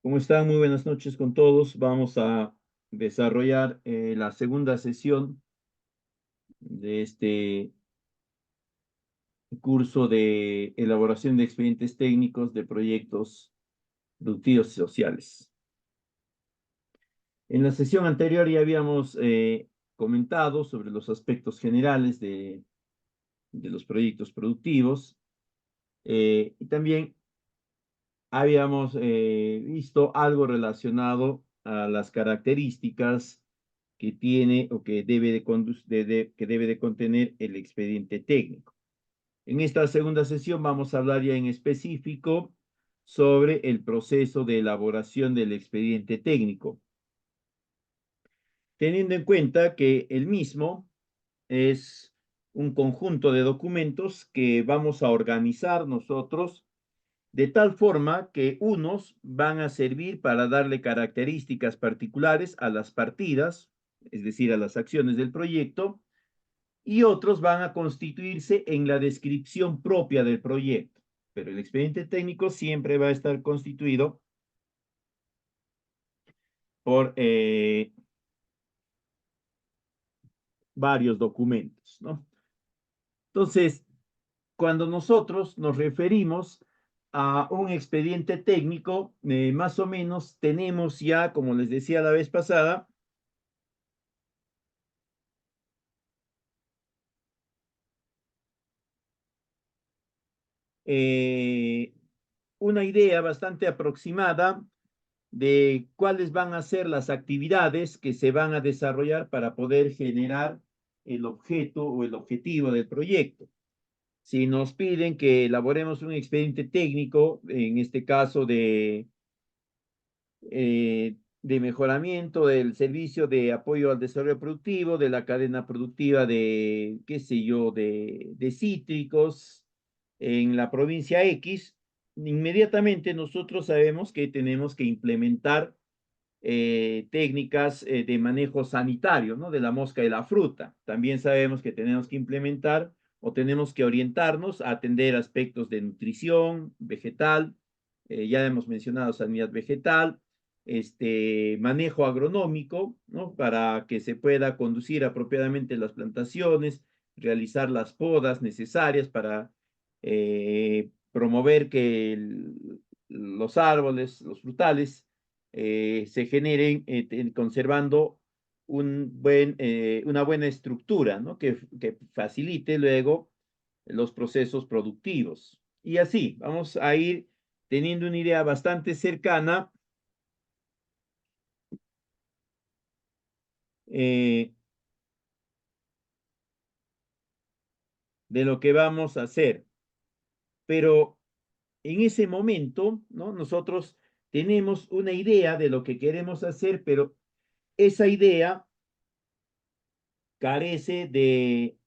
¿Cómo están? Muy buenas noches con todos. Vamos a desarrollar la segunda sesión de este curso de elaboración de expedientes técnicos de proyectos productivos y sociales. En la sesión anterior ya habíamos comentado sobre los aspectos generales de los proyectos productivos y también habíamos visto algo relacionado a las características que tiene o que debe que debe de contener el expediente técnico. En esta segunda sesión vamos a hablar ya en específico sobre el proceso de elaboración del expediente técnico, teniendo en cuenta que el mismo es un conjunto de documentos que vamos a organizar nosotros de tal forma que unos van a servir para darle características particulares a las partidas, es decir, a las acciones del proyecto, y otros van a constituirse en la descripción propia del proyecto. Pero el expediente técnico siempre va a estar constituido por varios documentos, ¿no? Entonces, cuando nosotros nos referimos a un expediente técnico, más o menos tenemos ya, como les decía la vez pasada, eh, una idea bastante aproximada de cuáles van a ser las actividades que se van a desarrollar para poder generar el objeto o el objetivo del proyecto. Si nos piden que elaboremos un expediente técnico, en este caso de mejoramiento del servicio de apoyo al desarrollo productivo, de la cadena productiva de, qué sé yo, de cítricos en la provincia X, inmediatamente nosotros sabemos que tenemos que implementar técnicas de manejo sanitario, ¿no? De la mosca y la fruta. También sabemos que tenemos que implementar o tenemos que orientarnos a atender aspectos de nutrición vegetal, ya hemos mencionado sanidad vegetal, manejo agronómico, ¿no? Para que se pueda conducir apropiadamente las plantaciones, realizar las podas necesarias para promover que los árboles, los frutales, se generen conservando una buena estructura, ¿no? Que facilite luego los procesos productivos. Y así, vamos a ir teniendo una idea bastante cercana eh, de lo que vamos a hacer. Pero en ese momento, ¿no? Nosotros tenemos una idea de lo que queremos hacer, pero esa idea carece de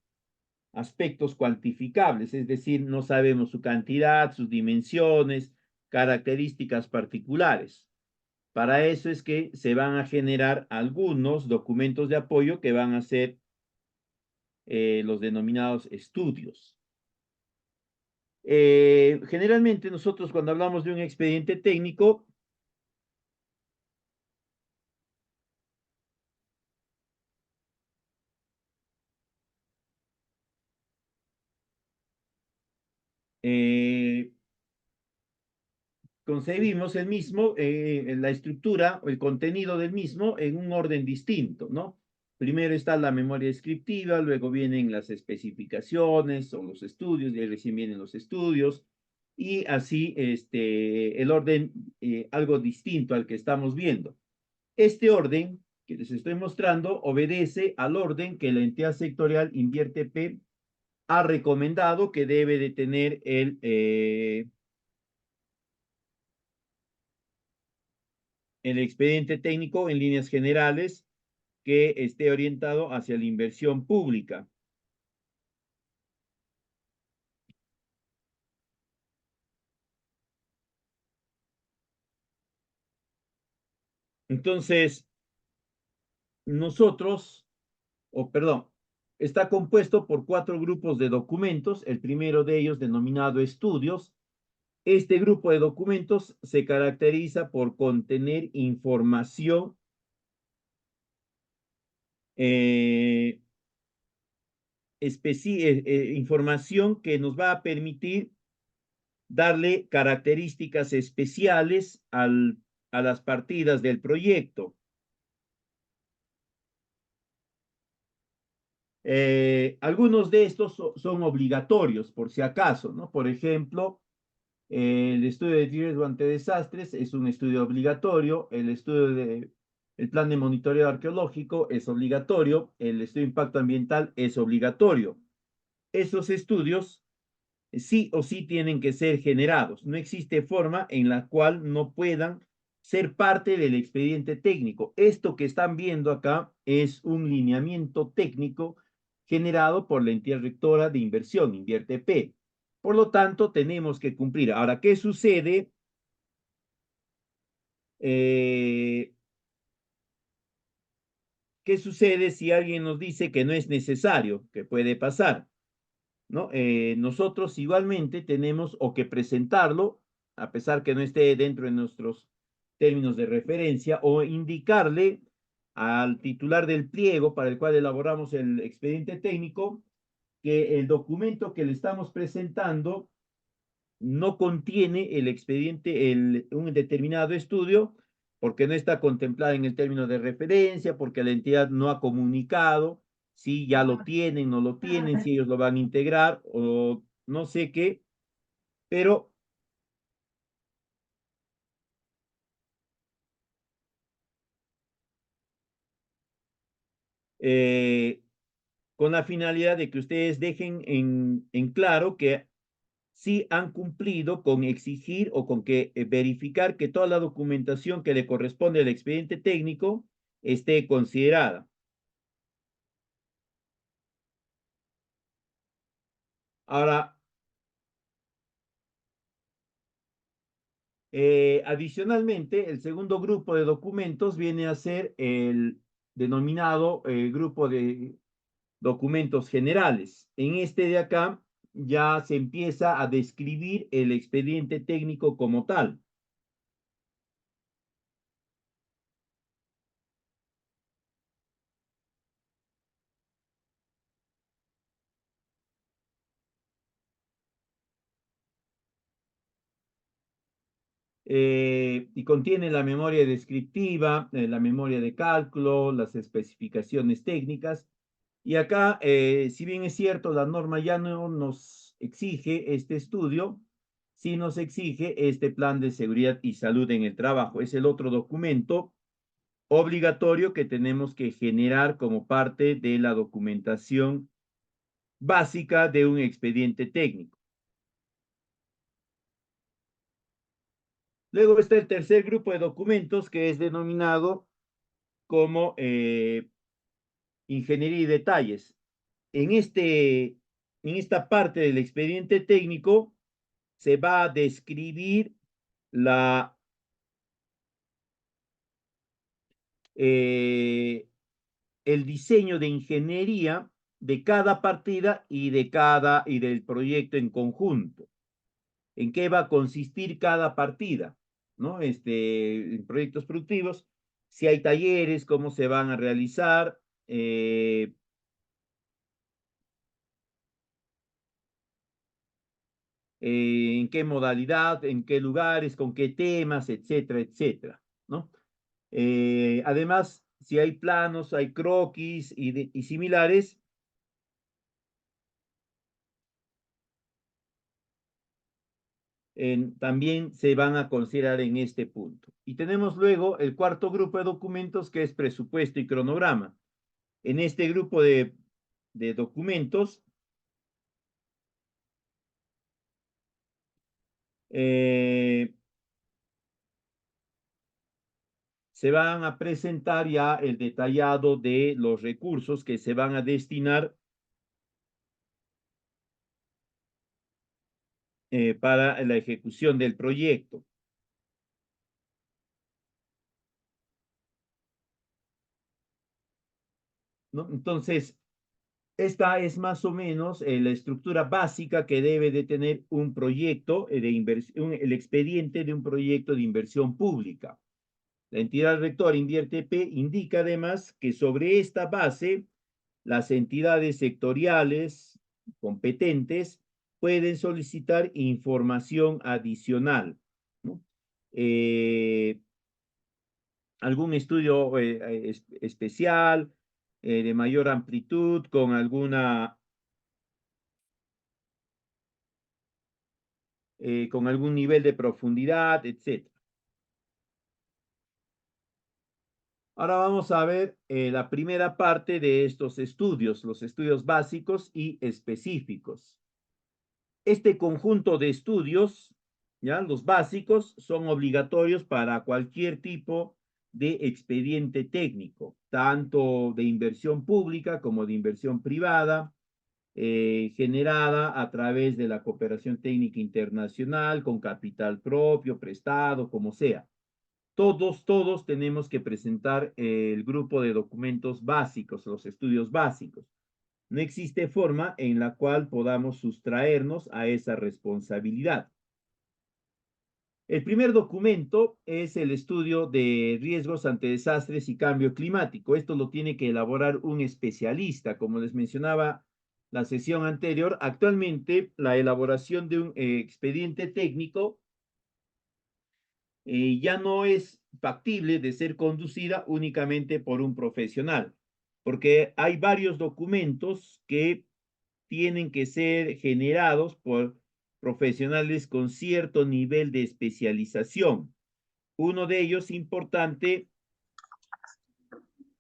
aspectos cuantificables, es decir, no sabemos su cantidad, sus dimensiones, características particulares. Para eso es que se van a generar algunos documentos de apoyo que van a ser los denominados estudios. Generalmente nosotros cuando hablamos de un expediente técnico, eh, concebimos el mismo, la estructura o el contenido del mismo en un orden distinto, ¿no? Primero está la memoria descriptiva, luego vienen las especificaciones o los estudios, y recién vienen los estudios, y así el orden algo distinto al que estamos viendo. Este orden que les estoy mostrando obedece al orden que la entidad sectorial Invierte P ha recomendado que debe de tener el expediente técnico en líneas generales que esté orientado hacia la inversión pública. Entonces, nosotros, o perdón, está compuesto por 4 grupos de documentos. El primero de ellos, denominado estudios, Este grupo de documentos se caracteriza por contener información eh, información que nos va a permitir darle características especiales a las partidas del proyecto. Algunos de estos son obligatorios, por si acaso, ¿no? Por ejemplo, el estudio de riesgo ante desastres es un estudio obligatorio, el plan de monitoreo arqueológico es obligatorio, el estudio de impacto ambiental es obligatorio. Esos estudios sí o sí tienen que ser generados. No existe forma en la cual no puedan ser parte del expediente técnico. Esto que están viendo acá es un lineamiento técnico generado por la entidad rectora de inversión, InvierteP. Por lo tanto, tenemos que cumplir. Ahora, ¿qué sucede? Eh, ¿Qué sucede si alguien nos dice que no es necesario? ¿Qué puede pasar? ¿No? Nosotros igualmente tenemos o que presentarlo, a pesar que no esté dentro de nuestros términos de referencia, o indicarle al titular del pliego para el cual elaboramos el expediente técnico que el documento que le estamos presentando no contiene el expediente, un determinado estudio, porque no está contemplada en el término de referencia, porque la entidad no ha comunicado si ya lo tienen, no lo tienen, si ellos lo van a integrar o no sé qué, pero eh, con la finalidad de que ustedes dejen en claro que sí han cumplido con exigir o con que verificar que toda la documentación que le corresponde al expediente técnico esté considerada. Ahora, adicionalmente, el segundo grupo de documentos viene a ser el denominado grupo de documentos generales. En este de acá ya se empieza a describir el expediente técnico como tal. Y contiene la memoria descriptiva, la memoria de cálculo, las especificaciones técnicas. Y acá, si bien es cierto, la norma ya no nos exige este estudio, sí nos exige este plan de seguridad y salud en el trabajo. Es el otro documento obligatorio que tenemos que generar como parte de la documentación básica de un expediente técnico. Luego está el tercer grupo de documentos que es denominado como ingeniería y detalles. En, en esta parte del expediente técnico se va a describir la, eh, el diseño de ingeniería de cada partida y del proyecto en conjunto. ¿En qué va a consistir cada partida? ¿No? En proyectos productivos, si hay talleres, cómo se van a realizar, en qué modalidad, en qué lugares, con qué temas, etcétera, etcétera, ¿no? Además, si hay planos, hay croquis y similares, también se van a considerar en este punto. Y tenemos luego el cuarto grupo de documentos que es presupuesto y cronograma. En este grupo de documentos eh, se van a presentar ya el detallado de los recursos que se van a destinar para la ejecución del proyecto, ¿no? Entonces, Esta es más o menos la estructura básica que debe de tener un proyecto de inversión, el expediente de un proyecto de inversión pública. La entidad rectora invierte P indica además que sobre esta base las entidades sectoriales competentes pueden solicitar información adicional, ¿no? Eh, algún estudio especial de mayor amplitud con con algún nivel de profundidad, etc. Ahora vamos a ver la primera parte de estos estudios, los estudios básicos y específicos. Este conjunto de estudios, ya los básicos, son obligatorios para cualquier tipo de expediente técnico, tanto de inversión pública como de inversión privada, generada a través de la cooperación técnica internacional, con capital propio, prestado, como sea. Todos tenemos que presentar el grupo de documentos básicos, los estudios básicos. No existe forma en la cual podamos sustraernos a esa responsabilidad. El primer documento es el estudio de riesgos ante desastres y cambio climático. Esto lo tiene que elaborar un especialista. Como les mencionaba la sesión anterior, actualmente la elaboración de un expediente técnico ya no es factible de ser conducida únicamente por un profesional, porque hay varios documentos que tienen que ser generados por profesionales con cierto nivel de especialización. Uno de ellos importante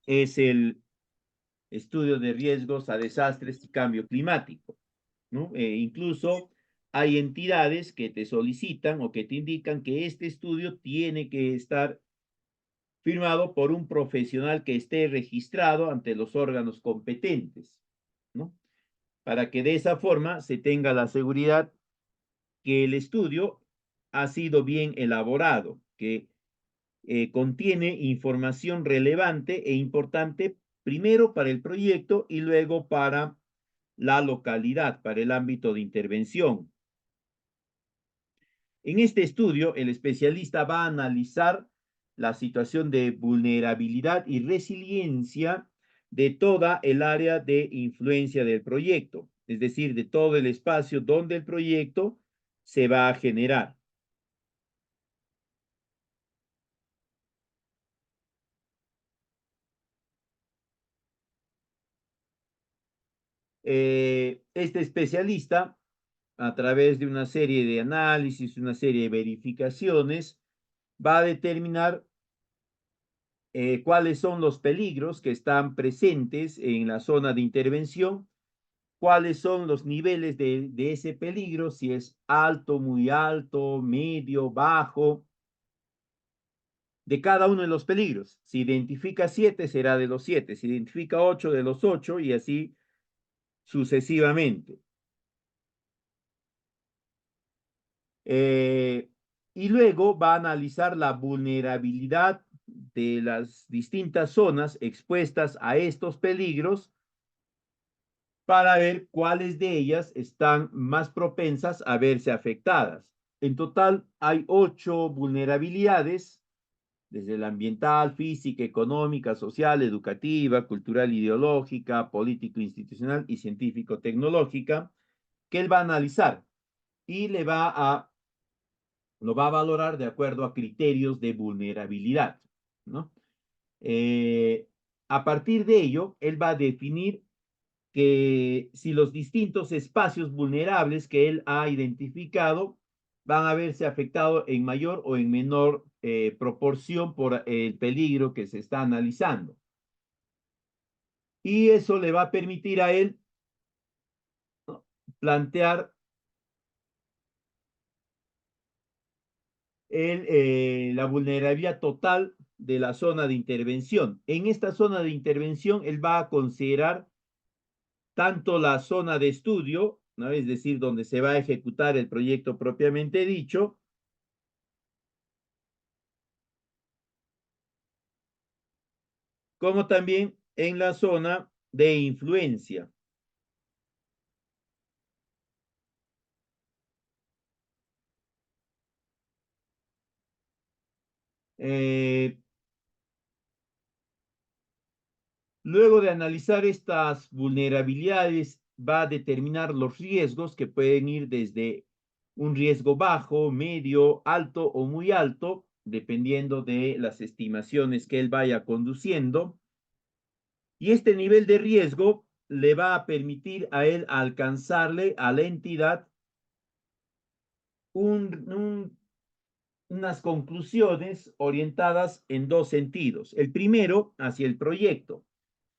es el estudio de riesgos a desastres y cambio climático, ¿no? Incluso hay entidades que te solicitan o que te indican que este estudio tiene que estar firmado por un profesional que esté registrado ante los órganos competentes, ¿no? Para que de esa forma se tenga la seguridad que el estudio ha sido bien elaborado, que contiene información relevante e importante primero para el proyecto y luego para la localidad, para el ámbito de intervención. En este estudio, el especialista va a analizar la situación de vulnerabilidad y resiliencia de toda el área de influencia del proyecto, es decir, de todo el espacio donde el proyecto se va a generar. Este especialista, a través de una serie de análisis, una serie de verificaciones, va a determinar cuáles son los peligros que están presentes en la zona de intervención, cuáles son los niveles de ese peligro, si es alto, muy alto, medio, bajo, de cada uno de los peligros. Si identifica 7, será de los 7, si identifica 8, de los 8 y así sucesivamente. Eh, y luego va a analizar la vulnerabilidad de las distintas zonas expuestas a estos peligros para ver cuáles de ellas están más propensas a verse afectadas. En total hay 8 vulnerabilidades, desde la ambiental, física, económica, social, educativa, cultural, ideológica, político, institucional y científico-tecnológica, que él va a analizar y lo va a valorar de acuerdo a criterios de vulnerabilidad, ¿no? Eh, a partir de ello, él va a definir que si los distintos espacios vulnerables que él ha identificado van a verse afectados en mayor o en menor proporción por el peligro que se está analizando. Y eso le va a permitir a él, ¿no?, plantear la vulnerabilidad total de la zona de intervención. En esta zona de intervención, él va a considerar tanto la zona de estudio, ¿no?, es decir, donde se va a ejecutar el proyecto propiamente dicho, como también en la zona de influencia. Eh, Luego de analizar estas vulnerabilidades, va a determinar los riesgos que pueden ir desde un riesgo bajo, medio, alto o muy alto, dependiendo de las estimaciones que él vaya conduciendo. Y este nivel de riesgo le va a permitir a él alcanzarle a la entidad un, un, unas conclusiones orientadas en dos sentidos. El primero, hacia el proyecto.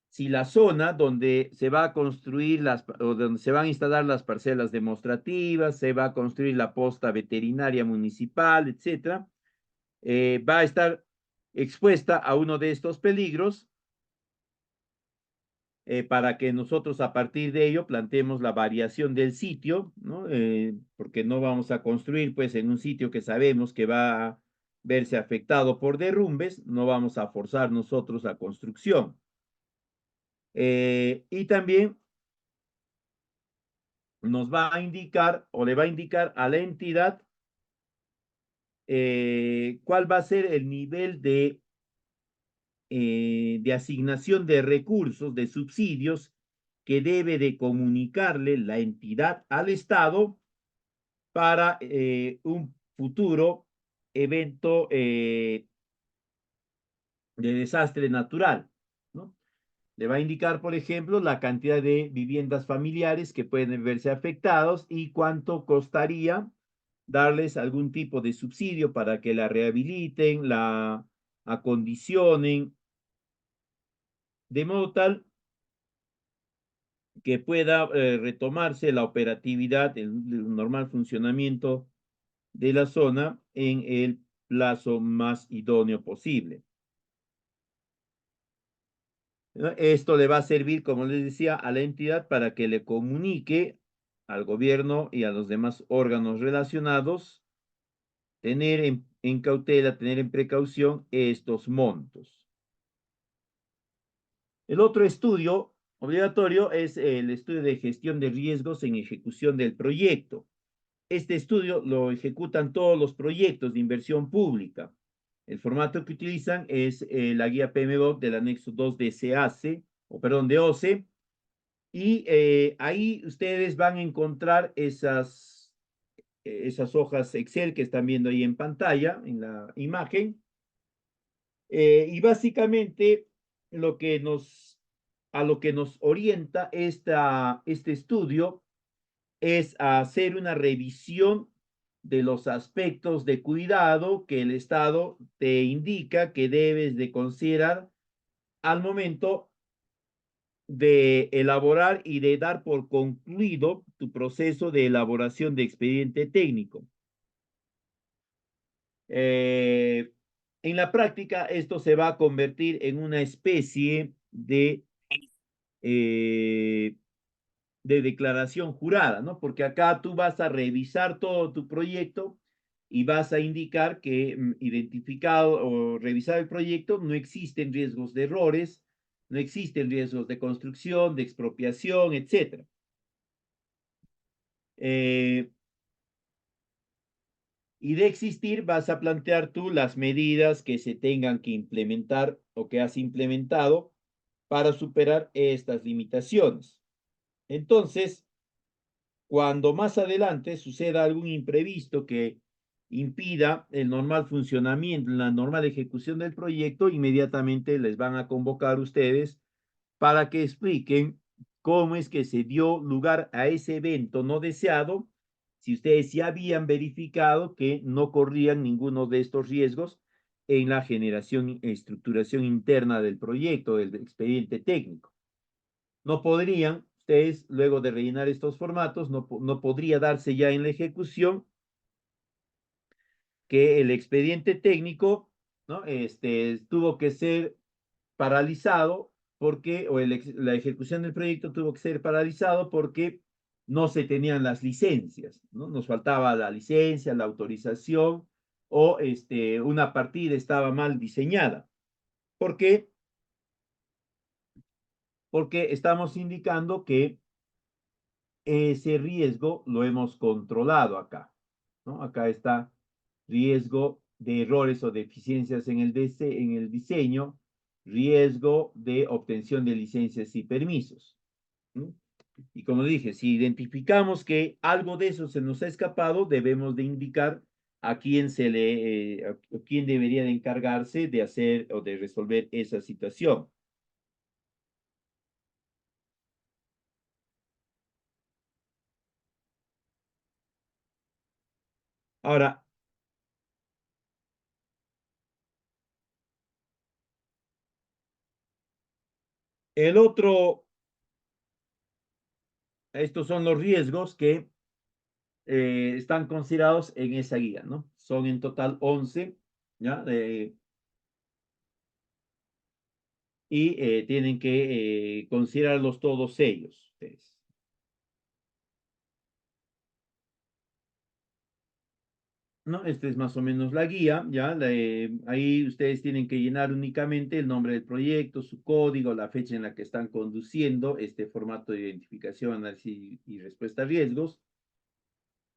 Si la zona donde se va a construir o donde se van a instalar las parcelas demostrativas, se va a construir la posta veterinaria municipal, etcétera, va a estar expuesta a uno de estos peligros, para que nosotros a partir de ello planteemos la variación del sitio, ¿no? Porque no vamos a construir pues en un sitio que sabemos que va a verse afectado por derrumbes, no vamos a forzar nosotros la construcción. Y también nos va a indicar o le va a indicar a la entidad cuál va a ser el nivel de asignación de recursos, de subsidios que debe de comunicarle la entidad al Estado para un futuro evento de desastre natural, ¿no? Le va a indicar, por ejemplo, la cantidad de viviendas familiares que pueden verse afectados y cuánto costaría darles algún tipo de subsidio para que la rehabiliten, la acondicionen, de modo tal que pueda retomarse la operatividad, el normal funcionamiento de la zona en el plazo más idóneo posible. Esto le va a servir, como les decía, a la entidad para que le comunique al gobierno y a los demás órganos relacionados, tener en cautela, tener en precaución estos montos. El otro estudio obligatorio es el estudio de gestión de riesgos en ejecución del proyecto. Este estudio lo ejecutan todos los proyectos de inversión pública. El formato que utilizan es la guía PMBOK del anexo 2 de SEACE, o perdón, de OCE, y ahí ustedes van a encontrar esas hojas Excel que están viendo ahí en pantalla, en la imagen. Y básicamente lo que a lo que nos orienta este estudio es a hacer una revisión de los aspectos de cuidado que el Estado te indica que debes de considerar al momento de elaborar y de dar por concluido tu proceso de elaboración de expediente técnico. Eh, en la práctica, esto se va a convertir en una especie eh, de declaración jurada, ¿no? Porque acá tú vas a revisar todo tu proyecto y vas a indicar que identificado o revisar el proyecto no existen riesgos de errores, no existen riesgos de construcción, de expropiación, etcétera. Eh, y de existir vas a plantear tú las medidas que se tengan que implementar o que has implementado para superar estas limitaciones. Entonces, cuando más adelante suceda algún imprevisto que impida el normal funcionamiento, la normal ejecución del proyecto, inmediatamente les van a convocar ustedes para que expliquen cómo es que se dio lugar a ese evento no deseado, si ustedes ya habían verificado que no corrían ninguno de estos riesgos en la generación e estructuración interna del proyecto, del expediente técnico. No podrían, ustedes, luego de rellenar estos formatos, no podría darse ya en la ejecución que el expediente técnico, ¿no? Tuvo que ser paralizado porque, la ejecución del proyecto tuvo que ser paralizado porque no se tenían las licencias, ¿no? Nos faltaba la licencia, la autorización o una partida estaba mal diseñada. ¿Por qué? Porque estamos indicando que ese riesgo lo hemos controlado acá, ¿no? Acá está riesgo de errores o deficiencias en el diseño, riesgo de obtención de licencias y permisos. ¿Mm? Y como dije, si identificamos que algo de eso se nos ha escapado, debemos de indicar a quién a quién debería de encargarse de hacer o de resolver esa situación. Ahora, el otro, estos son los riesgos que están considerados en esa guía, ¿no? Son en total 11, ¿ya? Y tienen que considerarlos todos ellos, ustedes. ¿No? Esta es más o menos la guía, ¿ya? Ahí ustedes tienen que llenar únicamente el nombre del proyecto, su código, la fecha en la que están conduciendo este formato de identificación, análisis y respuesta a riesgos.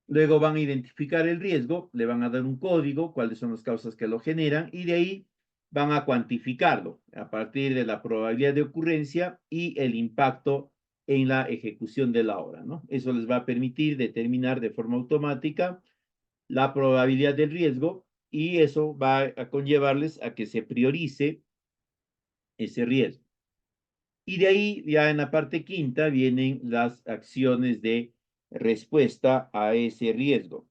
Luego van a identificar el riesgo, le van a dar un código, cuáles son las causas que lo generan, y de ahí van a cuantificarlo a partir de la probabilidad de ocurrencia y el impacto en la ejecución de la obra, ¿no? Eso les va a permitir determinar de forma automática la probabilidad del riesgo y eso va a conllevarles a que se priorice ese riesgo. Y de ahí, ya en la parte quinta, vienen las acciones de respuesta a ese riesgo.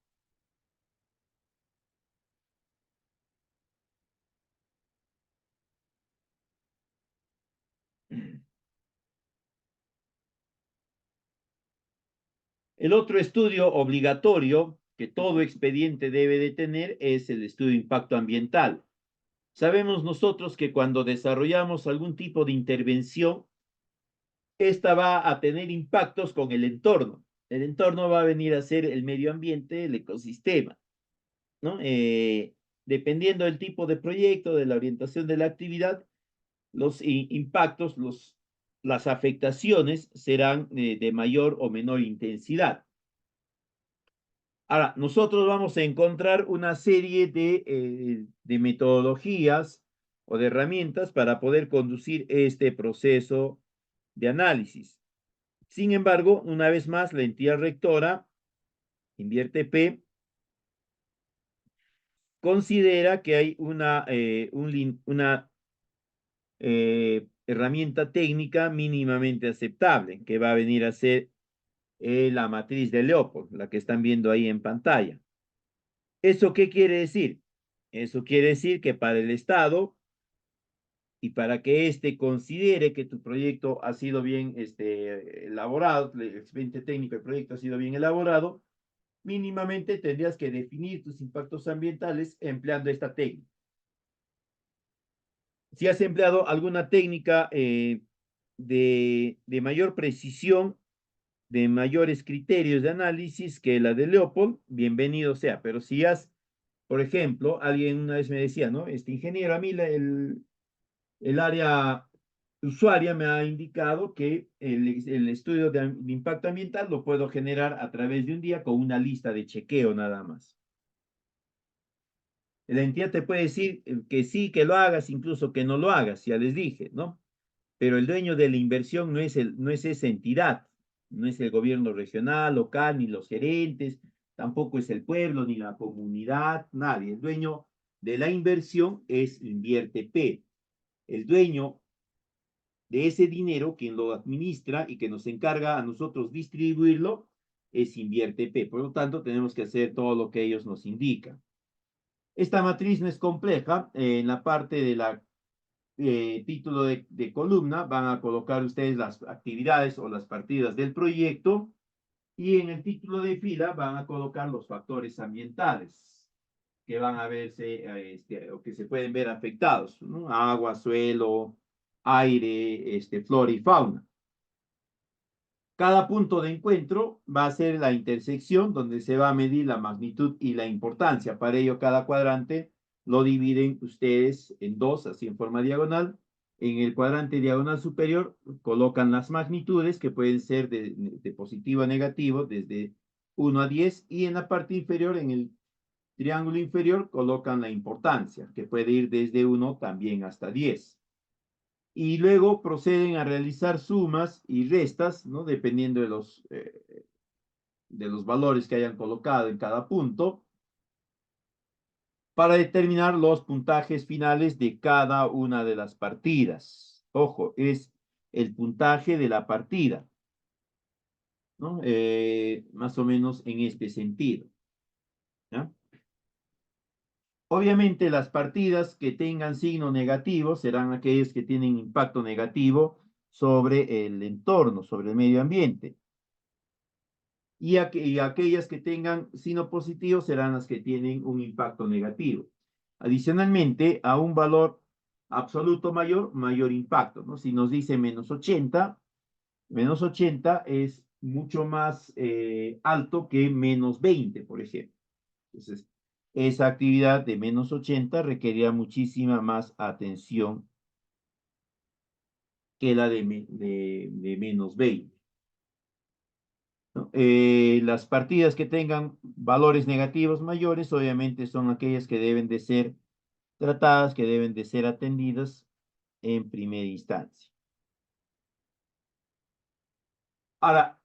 El otro estudio obligatorio que todo expediente debe de tener es el estudio de impacto ambiental. Sabemos nosotros que cuando desarrollamos algún tipo de intervención, esta va a tener impactos con el entorno. El entorno va a venir a ser el medio ambiente, el ecosistema, ¿no? Dependiendo del tipo de proyecto, de la orientación de la actividad, los impactos, las afectaciones serán de mayor o menor intensidad. Ahora, nosotros vamos a encontrar una serie de metodologías o de herramientas para poder conducir este proceso de análisis. Sin embargo, una vez más, la entidad rectora, Invierte P, considera que hay una herramienta técnica mínimamente aceptable, que va a venir a ser la matriz de Leopold, la que están viendo ahí en pantalla. ¿Eso qué quiere decir? Eso quiere decir que para el Estado y para que éste considere que tu proyecto ha sido bien elaborado, el expediente técnico del proyecto ha sido bien elaborado, mínimamente tendrías que definir tus impactos ambientales empleando esta técnica. Si has empleado alguna técnica de mayor precisión, de mayores criterios de análisis que la de Leopold, bienvenido sea. Pero si has, por ejemplo, alguien una vez me decía, ¿no? Este ingeniero, a mí el área usuaria me ha indicado que el estudio de impacto ambiental lo puedo generar a través de un día con una lista de chequeo nada más. La entidad te puede decir que sí, que lo hagas, incluso que no lo hagas, ya les dije, ¿no? Pero el dueño de la inversión no es esa entidad, no es el gobierno regional, local, ni los gerentes, tampoco es el pueblo, ni la comunidad, nadie. El dueño de la inversión es Invierte P. El dueño de ese dinero, quien lo administra y que nos encarga a nosotros distribuirlo, es Invierte P. Por lo tanto, tenemos que hacer todo lo que ellos nos indican. Esta matriz no es compleja. En la parte de la título de columna van a colocar ustedes las actividades o las partidas del proyecto y en el título de fila van a colocar los factores ambientales que van a verse o que se pueden ver afectados, ¿no? Agua, suelo, aire, flora y fauna. Cada punto de encuentro va a ser la intersección donde se va a medir la magnitud y la importancia. Para ello, cada cuadrante lo dividen ustedes en dos, así en forma diagonal. En el cuadrante diagonal superior colocan las magnitudes que pueden ser de positivo a negativo desde 1 a 10 y en la parte inferior, en el triángulo inferior colocan la importancia, que puede ir desde 1 también hasta 10. Y luego proceden a realizar sumas y restas, ¿no? Dependiendo de los valores que hayan colocado en cada punto, para determinar los puntajes finales de cada una de las partidas. Ojo, es el puntaje de la partida, ¿no? Más o menos en este sentido, ¿ya? Obviamente las partidas que tengan signo negativo serán aquellas que tienen impacto negativo sobre el entorno, sobre el medio ambiente. Y aquellas que tengan signo positivo serán las que tienen un impacto negativo. Adicionalmente, a un valor absoluto mayor, mayor impacto, ¿no? Si nos dice menos 80 es mucho más alto que menos 20, por ejemplo. Entonces, esa actividad de menos 80 requería muchísima más atención que la de menos 20. ¿No? Las partidas que tengan valores negativos mayores, obviamente son aquellas que deben de ser tratadas, que deben de ser atendidas en primera instancia. Ahora,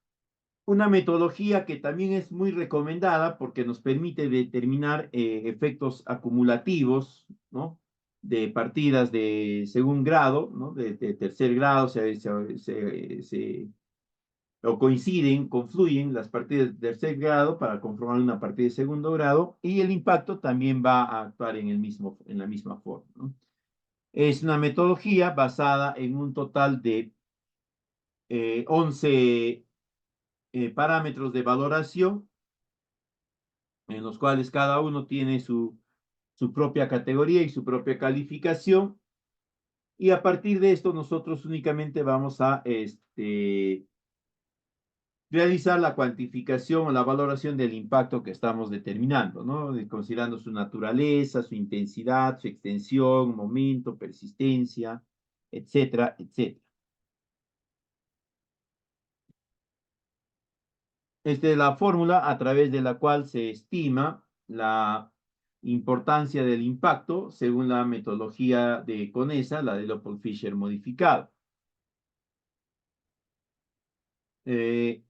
una metodología que también es muy recomendada porque nos permite determinar efectos acumulativos, ¿no? De partidas de segundo grado, ¿no? De tercer grado, o coinciden, confluyen las partidas de tercer grado para conformar una partida de segundo grado y el impacto también va a actuar en la misma forma, ¿no? Es una metodología basada en un total de 11 parámetros de valoración, en los cuales cada uno tiene su propia categoría y su propia calificación. Y a partir de esto nosotros únicamente vamos a realizar la cuantificación o la valoración del impacto que estamos determinando, ¿no? Considerando su naturaleza, su intensidad, su extensión, momento, persistencia, etcétera, etcétera. Esta es la fórmula a través de la cual se estima la importancia del impacto según la metodología de CONESA, la de Leopold-Fischer modificada. Eh,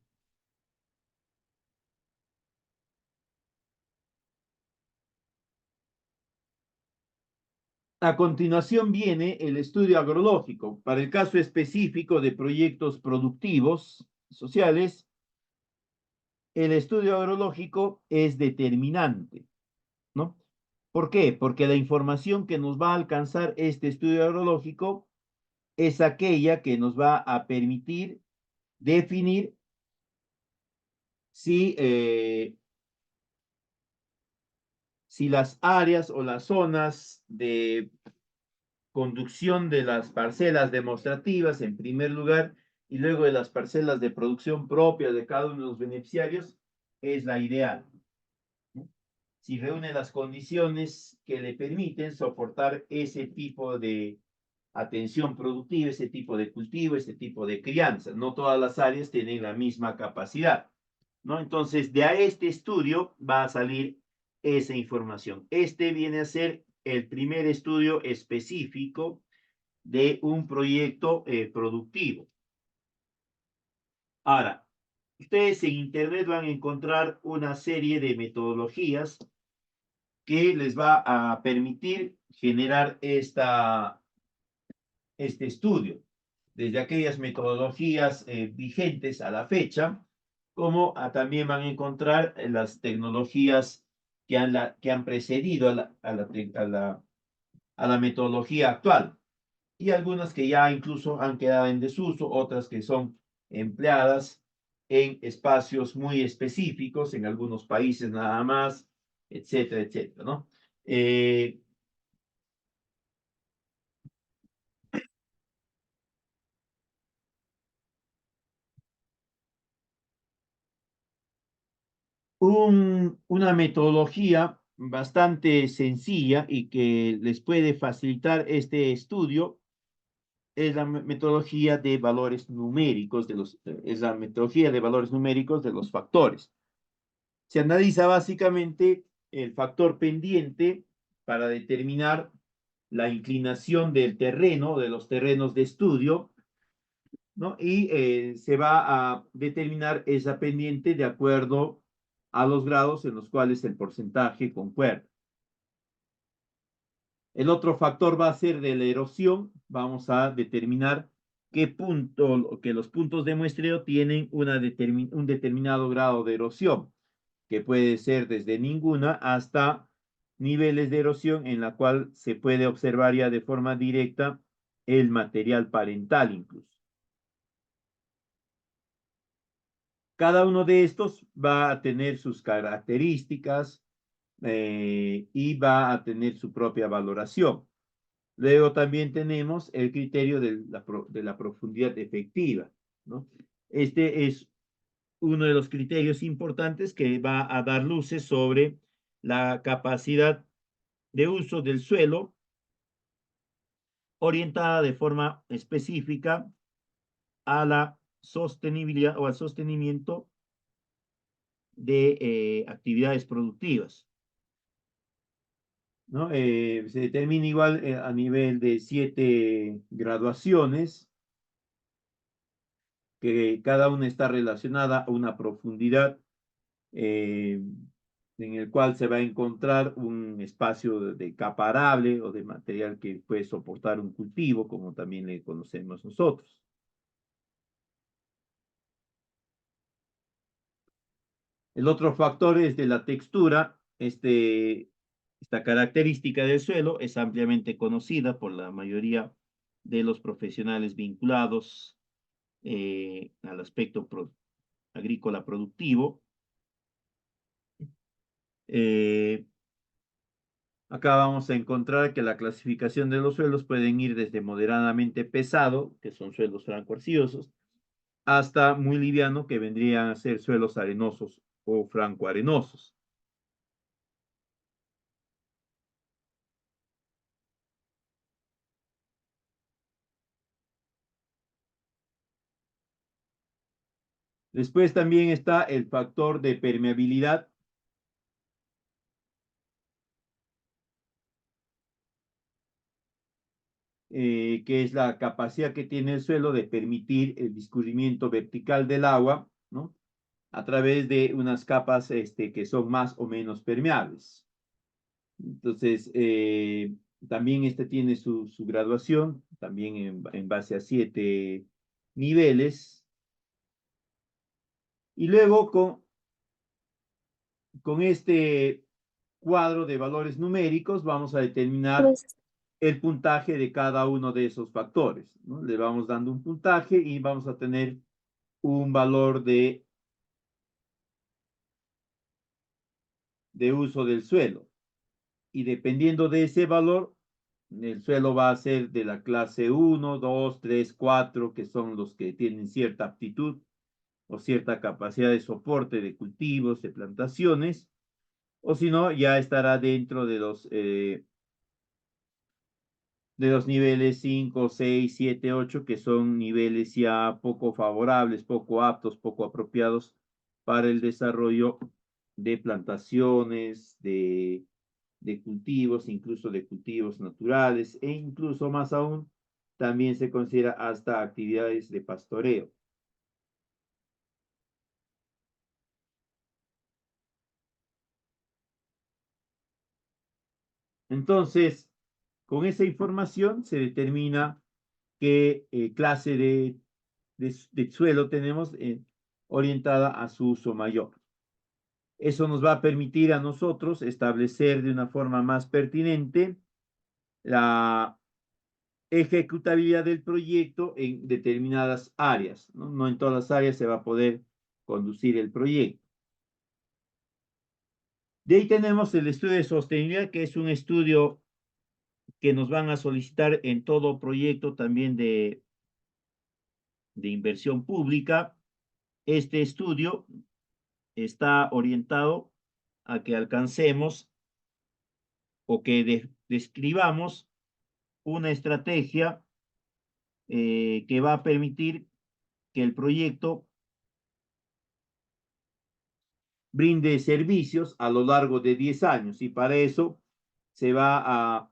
a continuación viene el estudio agrológico. Para el caso específico de proyectos productivos sociales, el estudio agrológico es determinante, ¿no? ¿Por qué? Porque la información que nos va a alcanzar este estudio agrológico es aquella que nos va a permitir definir si, si las áreas o las zonas de conducción de las parcelas demostrativas en primer lugar y luego de las parcelas de producción propia de cada uno de los beneficiarios es la ideal, ¿no? Si reúne las condiciones que le permiten soportar ese tipo de atención productiva, ese tipo de cultivo, ese tipo de crianza. No todas las áreas tienen la misma capacidad, ¿no? Entonces, de a este estudio va a salir esa información. Este viene a ser el primer estudio específico de un proyecto productivo. Ahora, ustedes en Internet van a encontrar una serie de metodologías que les va a permitir generar este estudio, desde aquellas metodologías vigentes a la fecha, como también van a encontrar las tecnologías que han precedido a la metodología actual y algunas que ya incluso han quedado en desuso, otras que son empleadas en espacios muy específicos, en algunos países nada más, etcétera, etcétera, ¿no? Una metodología bastante sencilla y que les puede facilitar este estudio es la metodología de valores numéricos es la metodología de valores numéricos de los factores. Se analiza básicamente el factor pendiente para determinar la inclinación del terreno, de los terrenos de estudio, ¿no? Y se va a determinar esa pendiente de acuerdo a los grados en los cuales el porcentaje concuerda. El otro factor va a ser de la erosión. Vamos a determinar que los puntos de muestreo tienen un determinado grado de erosión, que puede ser desde ninguna hasta niveles de erosión en la cual se puede observar ya de forma directa el material parental incluso. Cada uno de estos va a tener sus características y va a tener su propia valoración. Luego también tenemos el criterio de la profundidad efectiva, ¿no? Este es uno de los criterios importantes que va a dar luces sobre la capacidad de uso del suelo orientada de forma específica a la sostenibilidad o al sostenimiento de actividades productivas, ¿no? Se determina igual a nivel de 7 graduaciones, que cada una está relacionada a una profundidad en el cual se va a encontrar un espacio de capa arable o de material que puede soportar un cultivo, como también le conocemos nosotros. El otro factor es de la textura. Esta característica del suelo es ampliamente conocida por la mayoría de los profesionales vinculados al aspecto agrícola productivo. Eh, Acá vamos a encontrar que la clasificación de los suelos pueden ir desde moderadamente pesado, que son suelos franco-arcillosos, hasta muy liviano, que vendrían a ser suelos arenosos o franco-arenosos. Después también está el factor de permeabilidad, que es la capacidad que tiene el suelo de permitir el discurrimiento vertical del agua, ¿no? A través de unas capas que son más o menos permeables. Entonces, también tiene su graduación, también en base a 7 niveles. Y luego con este cuadro de valores numéricos vamos a determinar el puntaje de cada uno de esos factores, ¿no? Le vamos dando un puntaje y vamos a tener un valor de uso del suelo. Y dependiendo de ese valor, el suelo va a ser de la clase 1, 2, 3, 4, que son los que tienen cierta aptitud o cierta capacidad de soporte de cultivos, de plantaciones, o si no, ya estará dentro de los niveles 5, 6, 7, 8, que son niveles ya poco favorables, poco aptos, poco apropiados para el desarrollo de plantaciones, de cultivos, incluso de cultivos naturales, e incluso más aún, también se considera hasta actividades de pastoreo. Entonces, con esa información se determina qué clase de suelo tenemos orientada a su uso mayor. Eso nos va a permitir a nosotros establecer de una forma más pertinente la ejecutabilidad del proyecto en determinadas áreas, ¿no? No en todas las áreas se va a poder conducir el proyecto. De ahí tenemos el estudio de sostenibilidad, que es un estudio que nos van a solicitar en todo proyecto también de inversión pública. Este estudio está orientado a que alcancemos o que describamos una estrategia que va a permitir que el proyecto brinde servicios a lo largo de 10 años y para eso se va a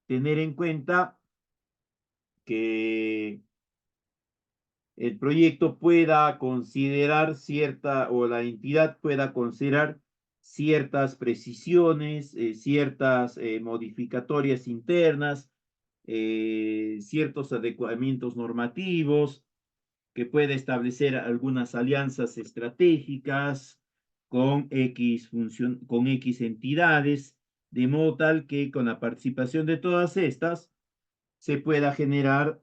tener en cuenta que el proyecto pueda considerar cierta, o la entidad pueda considerar ciertas precisiones, ciertas modificatorias internas, ciertos adecuamientos normativos, que pueda establecer algunas alianzas estratégicas con X entidades, de modo tal que con la participación de todas estas se pueda generar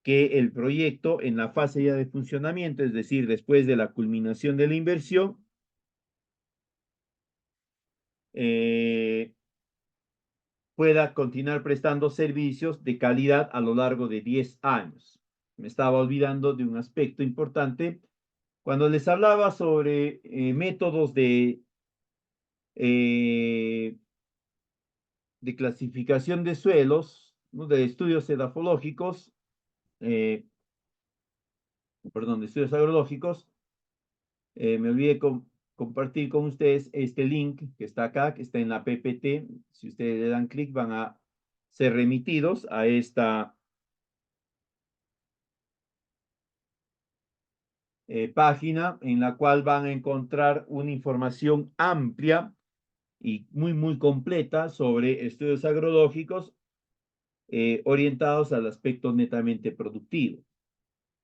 que el proyecto en la fase ya de funcionamiento, es decir, después de la culminación de la inversión, eh, pueda continuar prestando servicios de calidad a lo largo de 10 años. Me estaba olvidando de un aspecto importante. Cuando les hablaba sobre métodos eh, de clasificación de suelos, ¿no? De estudios edafológicos, eh, perdón, de estudios agrológicos, me olvidé compartir con ustedes este link que está acá, que está en la PPT. Si ustedes le dan clic, van a ser remitidos a esta página en la cual van a encontrar una información amplia y muy completa sobre estudios agrológicos orientados al aspecto netamente productivo.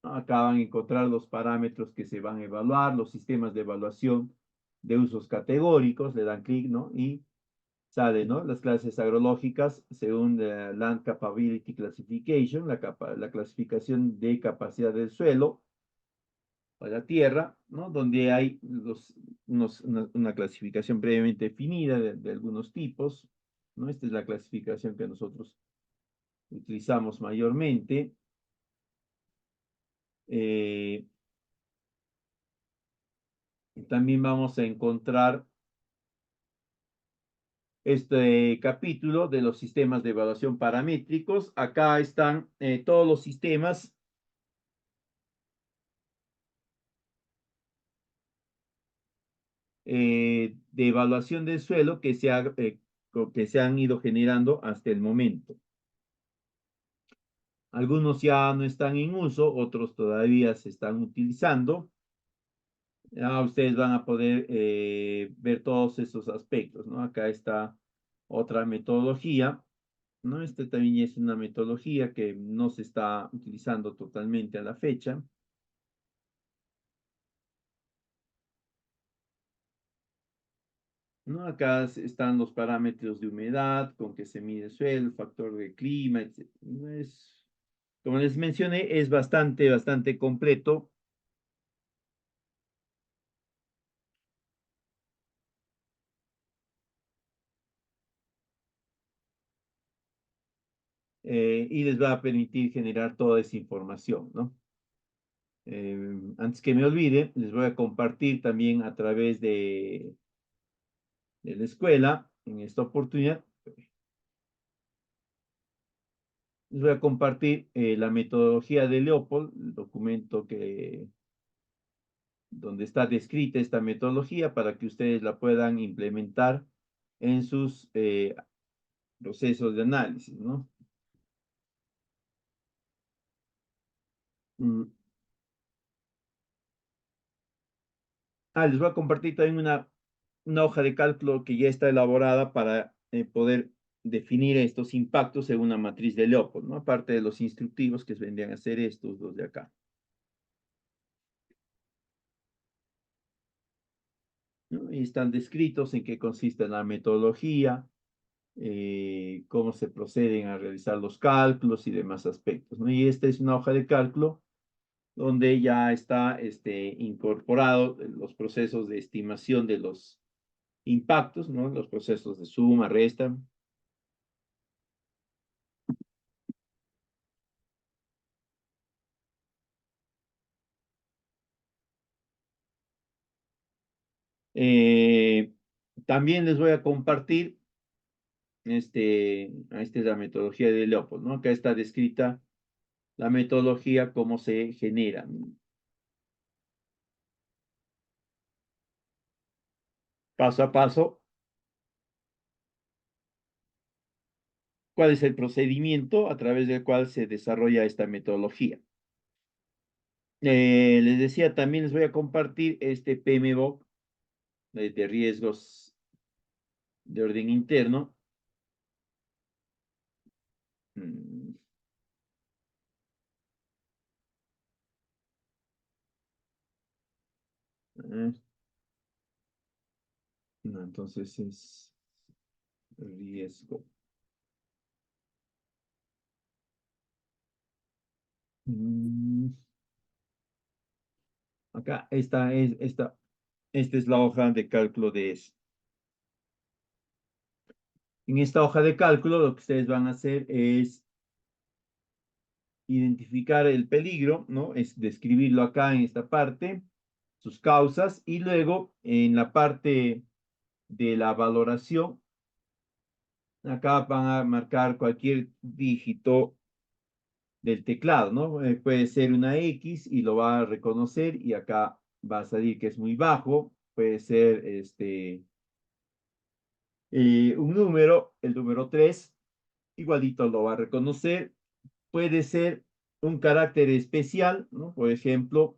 Acá van a encontrar los parámetros que se van a evaluar, los sistemas de evaluación de usos categóricos, le dan clic, ¿no? Y sale, ¿no? Las clases agrológicas según Land Capability Classification, la clasificación de capacidad del suelo o la tierra, ¿no? Donde hay una clasificación previamente definida de algunos tipos, ¿no? Esta es la clasificación que nosotros utilizamos mayormente. Eh, También vamos a encontrar este capítulo de los sistemas de evaluación paramétricos. Acá están todos los sistemas de evaluación del suelo que se han ido generando hasta el momento. Algunos ya no están en uso, otros todavía se están utilizando. Ya ustedes van a poder ver todos esos aspectos, ¿no? Acá está otra metodología, ¿no? Esta también es una metodología que no se está utilizando totalmente a la fecha. ¿No? Acá están los parámetros de humedad, con que se mide el suelo, el factor de clima, etc. Como les mencioné, es bastante completo. Y les va a permitir generar toda esa información, ¿no? Antes que me olvide, les voy a compartir también a través de la escuela, en esta oportunidad, les voy a compartir la metodología de Leopold, el documento donde está descrita esta metodología para que ustedes la puedan implementar en sus procesos de análisis, ¿no? Mm. Les voy a compartir también una hoja de cálculo que ya está elaborada para poder definir estos impactos según una matriz de Leopold, ¿no? Aparte de los instructivos que vendrían a ser estos dos de acá, ¿no? Y están descritos en qué consiste la metodología, cómo se proceden a realizar los cálculos y demás aspectos, ¿no? Y esta es una hoja de cálculo donde ya está incorporado los procesos de estimación de los impactos, ¿no? Los procesos de suma, resta. Eh, También les voy a compartir, esta es la metodología de Leopold, ¿no? Acá está descrita la metodología, cómo se genera. paso a paso cuál es el procedimiento a través del cual se desarrolla esta metodología. Les decía, también les voy a compartir este PMBOK de riesgos de orden interno. Mm, eh, no, entonces es riesgo. Mm, acá esta es la hoja de cálculo de eso. En esta hoja de cálculo lo que ustedes van a hacer es identificar el peligro, ¿no? Es describirlo acá en esta parte, sus causas, y luego en la parte de la valoración, acá van a marcar cualquier dígito del teclado, ¿no? Puede ser una X y lo va a reconocer y acá va a salir que es muy bajo, puede ser un número, el número 3 igualito lo va a reconocer, puede ser un carácter especial, ¿no? Por ejemplo,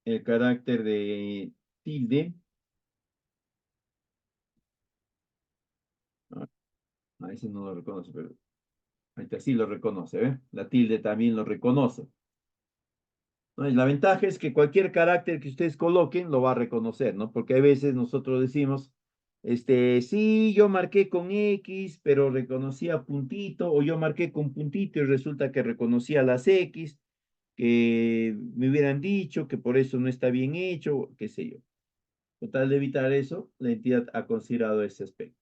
el carácter de tilde, ah, a ese no lo reconoce, pero ahorita sí lo reconoce, ¿eh? La tilde también lo reconoce. ¿No? Y la ventaja es que cualquier carácter que ustedes coloquen lo va a reconocer, ¿no? Porque a veces nosotros decimos, sí, yo marqué con X, pero reconocía puntito, o yo marqué con puntito y resulta que reconocía las X, que me hubieran dicho que por eso no está bien hecho, qué sé yo. Con tal de evitar eso, la entidad ha considerado ese aspecto.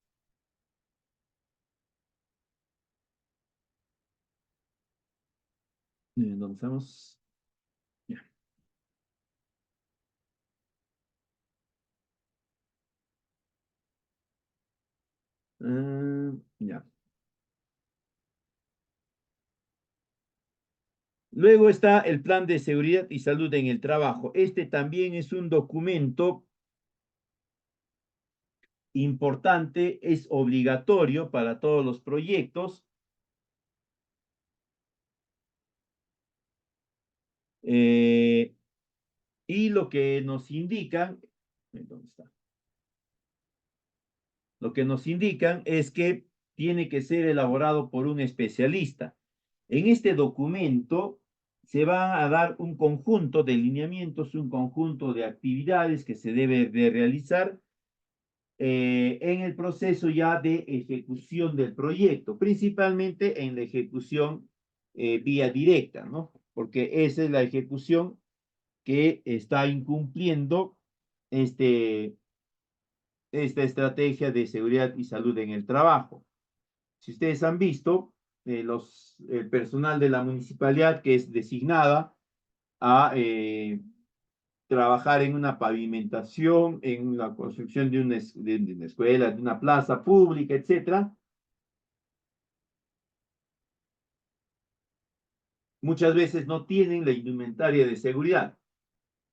¿Dónde estamos? Ya. Ya. Luego está el plan de seguridad y salud en el trabajo. Este también es un documento importante, es obligatorio para todos los proyectos. eh, y lo que nos indican, ¿dónde está? Lo que nos indican es que tiene que ser elaborado por un especialista. En este documento se va a dar un conjunto de lineamientos, un conjunto de actividades que se debe de realizar en el proceso ya de ejecución del proyecto, principalmente en la ejecución vía directa, ¿no? Porque esa es la ejecución que está incumpliendo este, esta estrategia de seguridad y salud en el trabajo. Si ustedes han visto, el personal de la municipalidad que es designada a trabajar en una pavimentación, en la construcción de una escuela, de una plaza pública, etcétera, muchas veces no tienen la indumentaria de seguridad.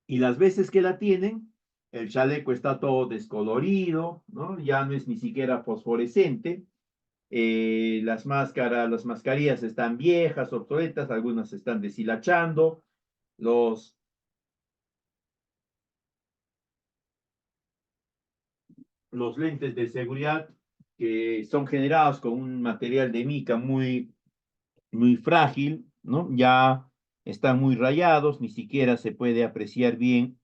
Y las veces que la tienen, el chaleco está todo descolorido, ¿no? Ya no es ni siquiera fosforescente. Las mascarillas están viejas, obsoletas, algunas se están deshilachando. Los, los lentes de seguridad que son generados con un material de mica muy frágil, ¿no? Ya están muy rayados, ni siquiera se puede apreciar bien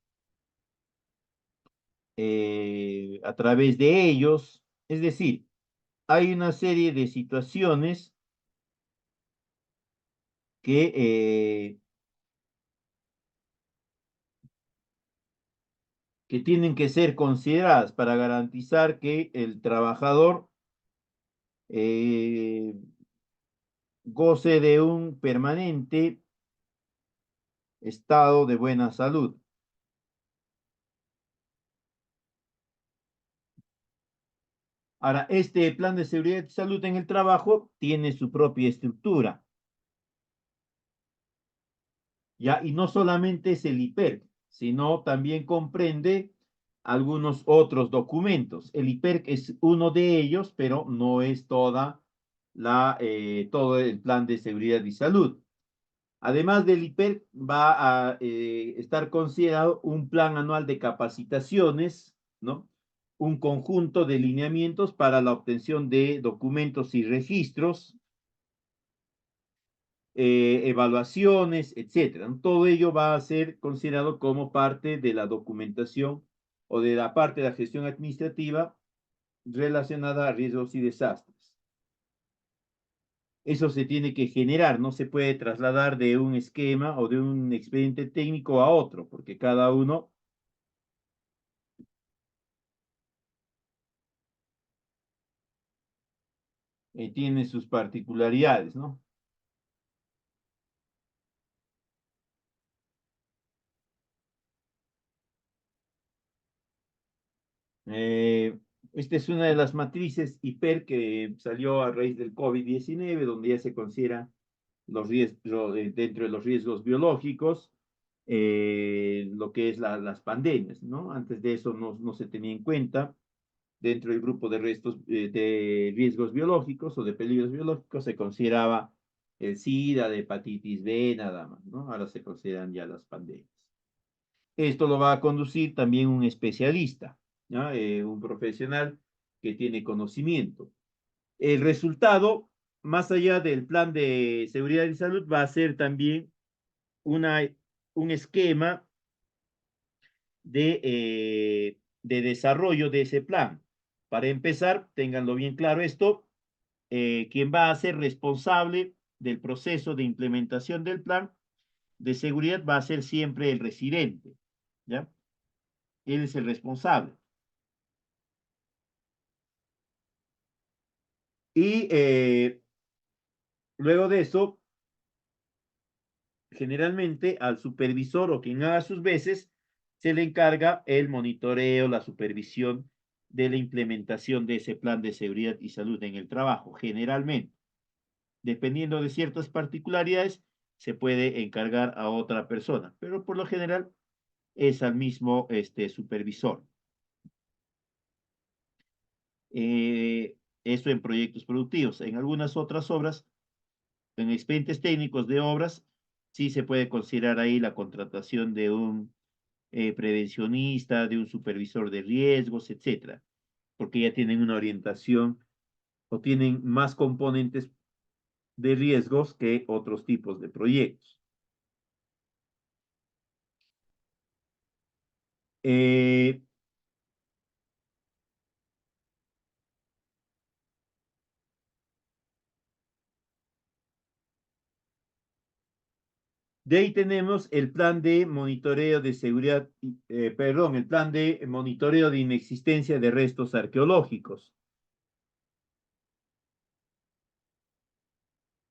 a través de ellos. Es decir, hay una serie de situaciones que, que tienen que ser consideradas para garantizar que el trabajador eh, goce de un permanente estado de buena salud. Ahora, este plan de seguridad y salud en el trabajo tiene su propia estructura, ¿ya? Y no solamente es el IPER, sino también comprende algunos otros documentos. El IPERC es uno de ellos, pero no es todo el plan de seguridad y salud. Además del IPERC, va a estar considerado un plan anual de capacitaciones, ¿no? Un conjunto de lineamientos para la obtención de documentos y registros, evaluaciones, etcétera. Todo ello va a ser considerado como parte de la documentación o de la parte de la gestión administrativa relacionada a riesgos y desastres. Eso se tiene que generar, no se puede trasladar de un esquema o de un expediente técnico a otro, porque cada uno tiene sus particularidades, ¿no? Eh, Esta es una de las matrices hiper que salió a raíz del COVID-19, donde ya se considera los riesgos, dentro de los riesgos biológicos, lo que es las pandemias, ¿no? Antes de eso no se tenía en cuenta. Dentro del grupo de riesgos biológicos o de peligros biológicos se consideraba el SIDA, de hepatitis B, nada más, ¿no? Ahora se consideran ya las pandemias. Esto lo va a conducir también un especialista, ¿no? Un profesional que tiene conocimiento. El resultado, más allá del plan de seguridad y salud, va a ser también una, un esquema de desarrollo de ese plan. Para empezar, ténganlo bien claro esto, quien va a ser responsable del proceso de implementación del plan de seguridad va a ser siempre el residente, ¿ya? Él es el responsable. Y luego de eso, generalmente al supervisor o quien haga sus veces, se le encarga el monitoreo, la supervisión de la implementación de ese plan de seguridad y salud en el trabajo, generalmente. Dependiendo de ciertas particularidades, se puede encargar a otra persona, pero por lo general es al mismo supervisor. Esto en proyectos productivos. En algunas otras obras, en expedientes técnicos de obras, sí se puede considerar ahí la contratación de un prevencionista, de un supervisor de riesgos, etcétera, porque ya tienen una orientación o tienen más componentes de riesgos que otros tipos de proyectos. Eh, de ahí tenemos el plan de monitoreo de seguridad, perdón, el plan de monitoreo de inexistencia de restos arqueológicos.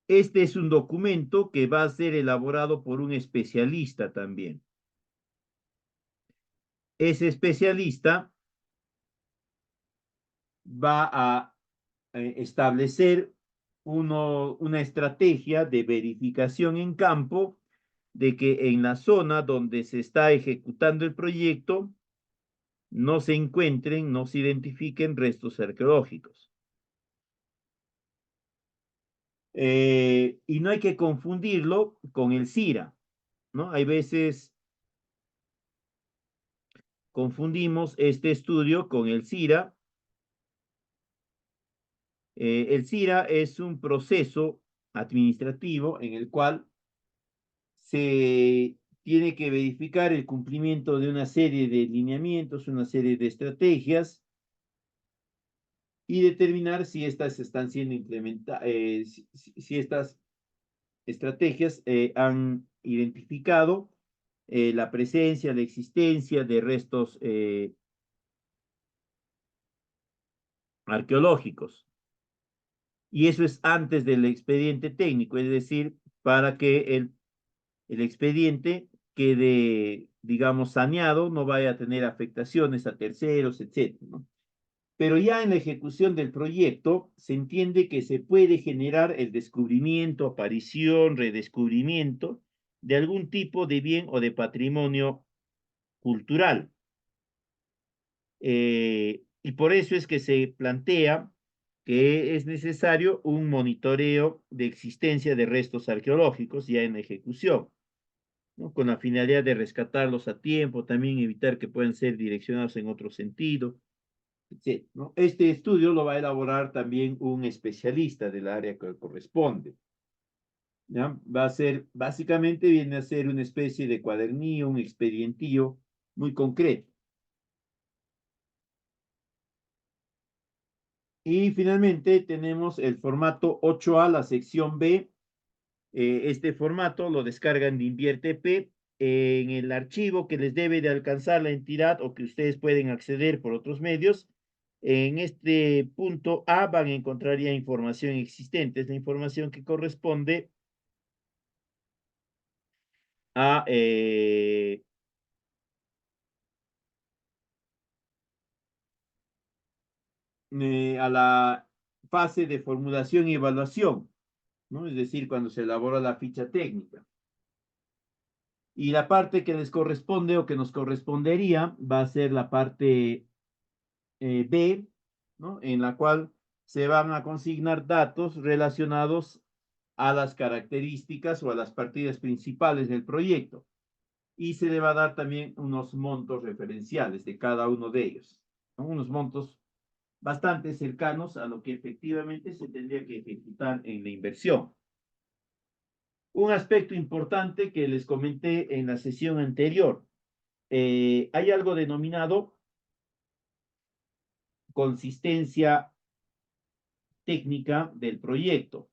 Este es un documento que va a ser elaborado por un especialista también. Ese especialista va a establecer una estrategia de verificación en campo de que en la zona donde se está ejecutando el proyecto no se encuentren, no se identifiquen restos arqueológicos. Y no hay que confundirlo con el CIRA, ¿no? Hay veces confundimos este estudio con el CIRA. El CIRA es un proceso administrativo en el cual se tiene que verificar el cumplimiento de una serie de lineamientos, una serie de estrategias y determinar si estas están siendo implementadas, si estas estrategias han identificado la presencia, la existencia de restos arqueológicos. Y eso es antes del expediente técnico, es decir, para que el expediente quede, digamos, saneado, no vaya a tener afectaciones a terceros, etcétera, ¿no? Pero ya en la ejecución del proyecto se entiende que se puede generar el descubrimiento, aparición, redescubrimiento de algún tipo de bien o de patrimonio cultural. y por eso es que se plantea que es necesario un monitoreo de existencia de restos arqueológicos ya en ejecución, ¿no? Con la finalidad de rescatarlos a tiempo, también evitar que puedan ser direccionados en otro sentido, etc., ¿no? Este estudio lo va a elaborar también un especialista del área que corresponde. ¿Ya? Va a ser, básicamente viene a ser una especie de cuadernillo, un expedientillo muy concreto. Y finalmente tenemos el formato 8A, la sección B. Este formato lo descargan de InvierteP en el archivo que les debe de alcanzar la entidad o que ustedes pueden acceder por otros medios. En este punto A van a encontrar ya información existente, es la información que corresponde a, a la fase de formulación y evaluación, ¿no? Es decir, cuando se elabora la ficha técnica. Y la parte que les corresponde o que nos correspondería va a ser la parte B, ¿no? En la cual se van a consignar datos relacionados a las características o a las partidas principales del proyecto. Y se le va a dar también unos montos referenciales de cada uno de ellos, ¿no? Unos montos bastante cercanos a lo que efectivamente se tendría que ejecutar en la inversión. Un aspecto importante que les comenté en la sesión anterior, hay algo denominado consistencia técnica del proyecto,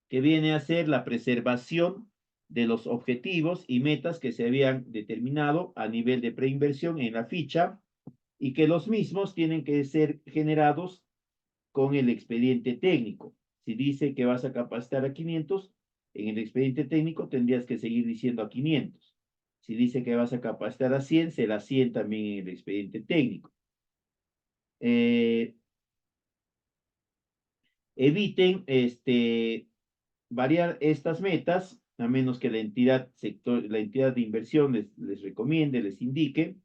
que viene a ser la preservación de los objetivos y metas que se habían determinado a nivel de preinversión en la ficha y que los mismos tienen que ser generados con el expediente técnico. Si dice que vas a capacitar a 500, en el expediente técnico tendrías que seguir diciendo a 500. Si dice que vas a capacitar a 100, será 100 también en el expediente técnico. Eviten variar estas metas, a menos que la entidad, la entidad de inversión les recomiende, les indique,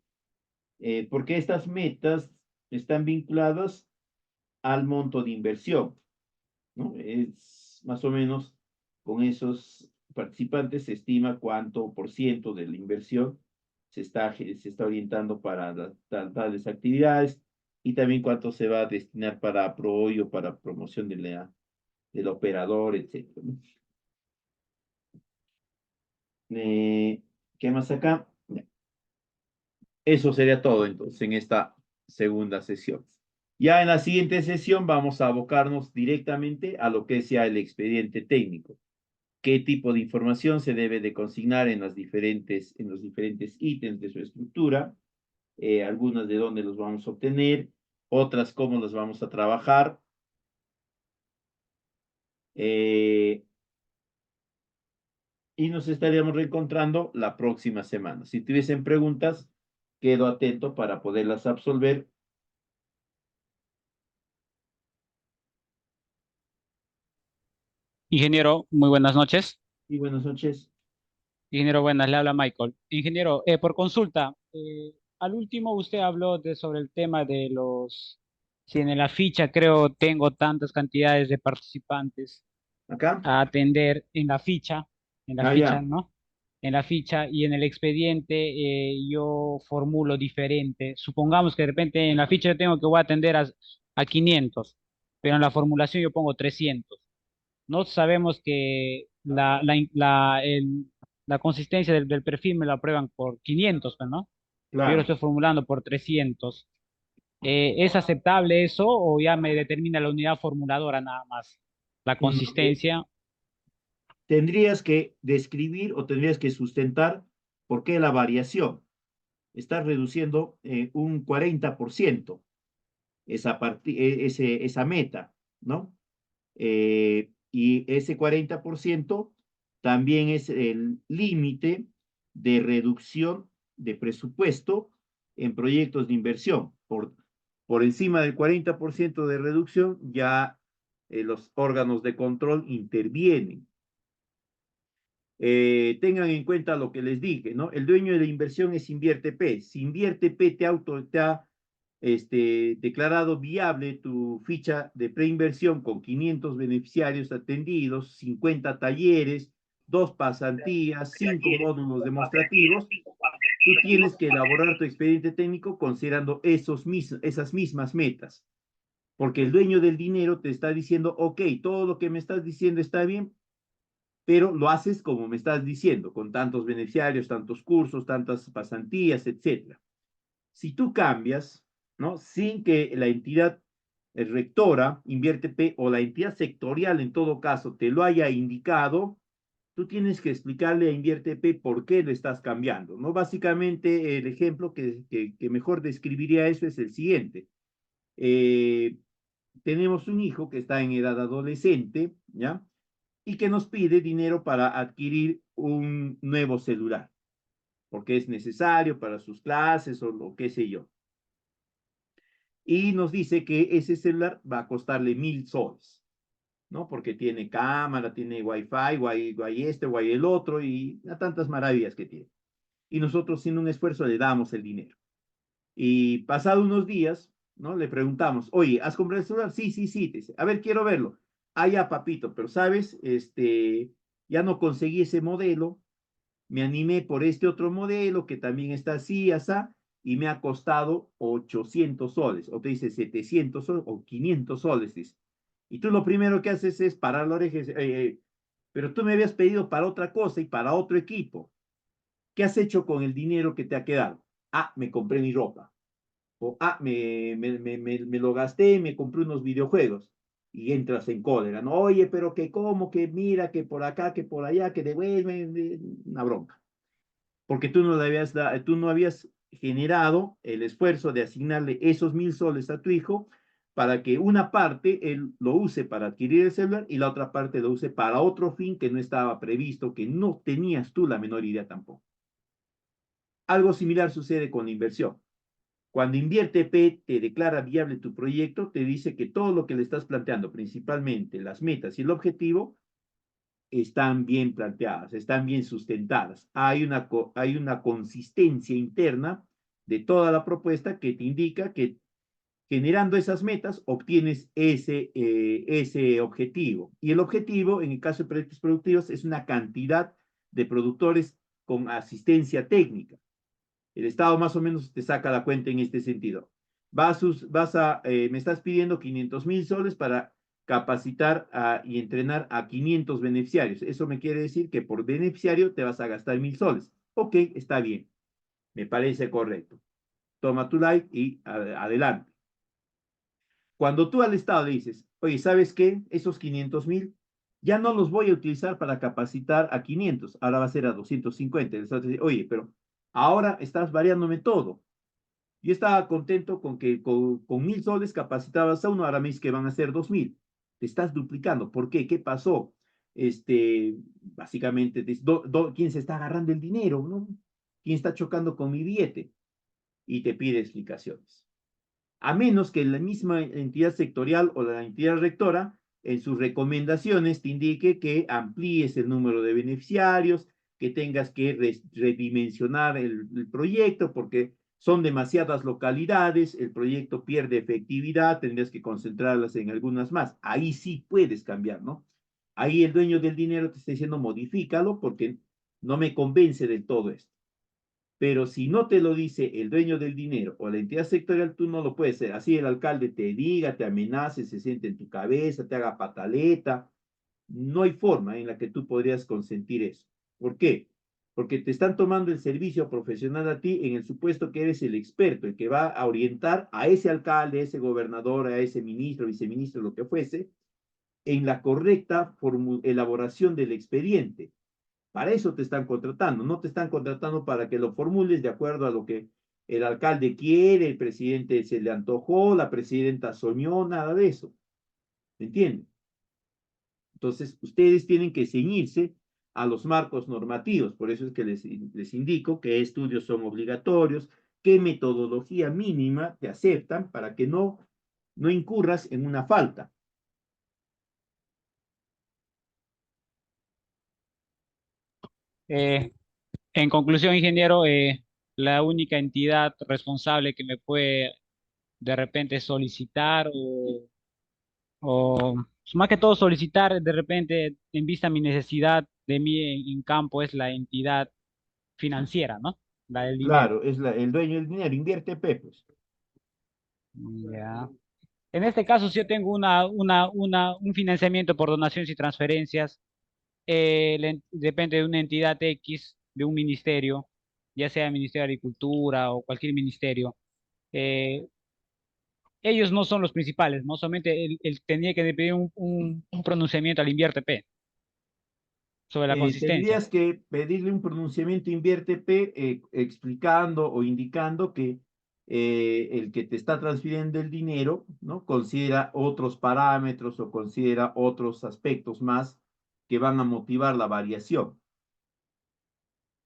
porque estas metas están vinculadas al monto de inversión, ¿no? Es más o menos con esos participantes se estima cuánto por ciento de la inversión se está orientando para tales actividades y también cuánto se va a destinar para apoyo, para promoción del operador, etcétera, ¿no? ¿Qué más acá? Eso sería todo entonces en esta segunda sesión. Ya en la siguiente sesión vamos a abocarnos directamente a lo que sea el expediente técnico. Qué tipo de información se debe de consignar en los diferentes ítems de su estructura, algunas de dónde los vamos a obtener, otras cómo los vamos a trabajar. Y nos estaríamos reencontrando la próxima semana. Si tuviesen preguntas, quedo atento para poderlas absolver. Ingeniero, muy buenas noches. Y buenas noches. Ingeniero, buenas, le habla Michael. Ingeniero, por consulta, al último usted habló sobre el tema de si en la ficha creo tengo tantas cantidades de participantes ¿Acá? a atender en la Ah, ficha, ya. ¿no? En la ficha y en el expediente yo formulo diferente. Supongamos que de repente en la ficha yo tengo que voy a atender a 500, pero en la formulación yo pongo 300. No sabemos que la consistencia del perfil me lo aprueban por 500, pues, ¿no? Pero yo lo Claro. estoy formulando por 300. ¿Es aceptable eso o ya me determina la unidad formuladora nada más? La No, consistencia. tendrías que describir o tendrías que sustentar por qué la variación. Está reduciendo un 40% esa meta, ¿no? Y ese 40% también es el límite de reducción de presupuesto en proyectos de inversión. Por encima del 40% de reducción, ya los órganos de control intervienen. Tengan en cuenta lo que les dije, ¿no? El dueño de la inversión es InvierteP. Si InvierteP te ha declarado viable tu ficha de preinversión con 500 beneficiarios atendidos, 50 talleres, 2 pasantías, 5 módulos demostrativos, tú tienes que elaborar tu expediente técnico considerando esas mismas metas, porque el dueño del dinero te está diciendo, ok, todo lo que me estás diciendo está bien, pero lo haces como me estás diciendo, con tantos beneficiarios, tantos cursos, tantas pasantías, etcétera. Si tú cambias, ¿no? Sin que la entidad rectora, Invierte P, o la entidad sectorial en todo caso te lo haya indicado, tú tienes que explicarle a Invierte P por qué lo estás cambiando, ¿no? Básicamente el ejemplo que mejor describiría eso es el siguiente. Eh, tenemos un hijo que está en edad adolescente, ¿ya? Y que nos pide dinero para adquirir un nuevo celular, porque es necesario para sus clases o lo que sé yo. Y nos dice que ese celular va a costarle 1.000 soles, ¿no? Porque tiene cámara, tiene wifi, guay este, guay el otro y a tantas maravillas que tiene. Y nosotros sin un esfuerzo le damos el dinero. Y pasado unos días, ¿no? Le preguntamos, oye, ¿has comprado el celular? Sí, sí, sí. Te dice, a ver, quiero verlo. Ah, ya, papito, pero sabes, ya no conseguí ese modelo, me animé por este otro modelo que también está así, asá, y me ha costado 800 soles, o te dice 700 soles o 500 soles, dice. Y tú lo primero que haces es parar la oreja y dices, pero tú me habías pedido para otra cosa y para otro equipo. ¿Qué has hecho con el dinero que te ha quedado? Ah, me compré mi ropa. O, ah, me lo gasté, me compré unos videojuegos. Y entras en cólera, ¿no? Oye, pero que cómo, que mira, que por acá, que por allá, que devuelven, una bronca porque tú no habías generado el esfuerzo de asignarle esos 1.000 soles a tu hijo para que una parte él lo use para adquirir el celular y la otra parte lo use para otro fin que no estaba previsto, que no tenías tú la menor idea tampoco. Algo similar sucede con la inversión. Cuando Invierte P te declara viable tu proyecto, te dice que todo lo que le estás planteando, principalmente las metas y el objetivo, están bien planteadas, están bien sustentadas. Hay una consistencia interna de toda la propuesta que te indica que generando esas metas obtienes ese objetivo. Y el objetivo, en el caso de proyectos productivos, es una cantidad de productores con asistencia técnica. El Estado más o menos te saca la cuenta en este sentido. Me estás pidiendo 500.000 soles para capacitar y entrenar a 500 beneficiarios. Eso me quiere decir que por beneficiario te vas a gastar 1.000 soles. Ok, está bien. Me parece correcto. Toma tu like y adelante. Cuando tú al Estado le dices, oye, ¿sabes qué? Esos 500.000 ya no los voy a utilizar para capacitar a 500, ahora va a ser a 250. El Estado te dice, oye, pero ahora estás variándome todo. Yo estaba contento con que con 1.000 soles capacitabas a uno, ahora me dices que van a ser 2.000. Te estás duplicando. ¿Por qué? ¿Qué pasó? Básicamente, ¿quién se está agarrando el dinero? ¿No? ¿Quién está chocando con mi billete? Y te pide explicaciones. A menos que la misma entidad sectorial o la entidad rectora en sus recomendaciones te indique que amplíes el número de beneficiarios, que tengas que redimensionar el proyecto porque son demasiadas localidades, el proyecto pierde efectividad, tendrías que concentrarlas en algunas más. Ahí sí puedes cambiar, ¿no? Ahí el dueño del dinero te está diciendo modifícalo porque no me convence del todo esto. Pero si no te lo dice el dueño del dinero o la entidad sectorial, tú no lo puedes hacer. Así el alcalde te diga, te amenace, se siente en tu cabeza, te haga pataleta. No hay forma en la que tú podrías consentir eso. ¿Por qué? Porque te están tomando el servicio profesional a ti en el supuesto que eres el experto, el que va a orientar a ese alcalde, a ese gobernador, a ese ministro, viceministro, lo que fuese, en la correcta elaboración del expediente. Para eso te están contratando, no te están contratando para que lo formules de acuerdo a lo que el alcalde quiere, el presidente se le antojó, la presidenta soñó, nada de eso. ¿Me entienden? Entonces, ustedes tienen que ceñirse a los marcos normativos. Por eso es que les indico qué estudios son obligatorios, qué metodología mínima te aceptan para que no incurras en una falta. Eh, en conclusión, ingeniero, la única entidad responsable que me puede de repente solicitar o más que todo solicitar de repente en vista a mi necesidad de mí en campo es la entidad financiera, ¿no? La del dinero. Claro, es el dueño del dinero, invierte P, pues. Ya. En este caso, si yo tengo un financiamiento por donaciones y transferencias, depende de una entidad X, de un ministerio, ya sea el Ministerio de Agricultura o cualquier ministerio. eh, Ellos no son los principales, no solamente él tendría que pedir un pronunciamiento al Invierte P sobre la consistencia. Tendrías que pedirle un pronunciamiento invierte P explicando o indicando que el que te está transfiriendo el dinero, ¿no? Considera otros parámetros o considera otros aspectos más que van a motivar la variación,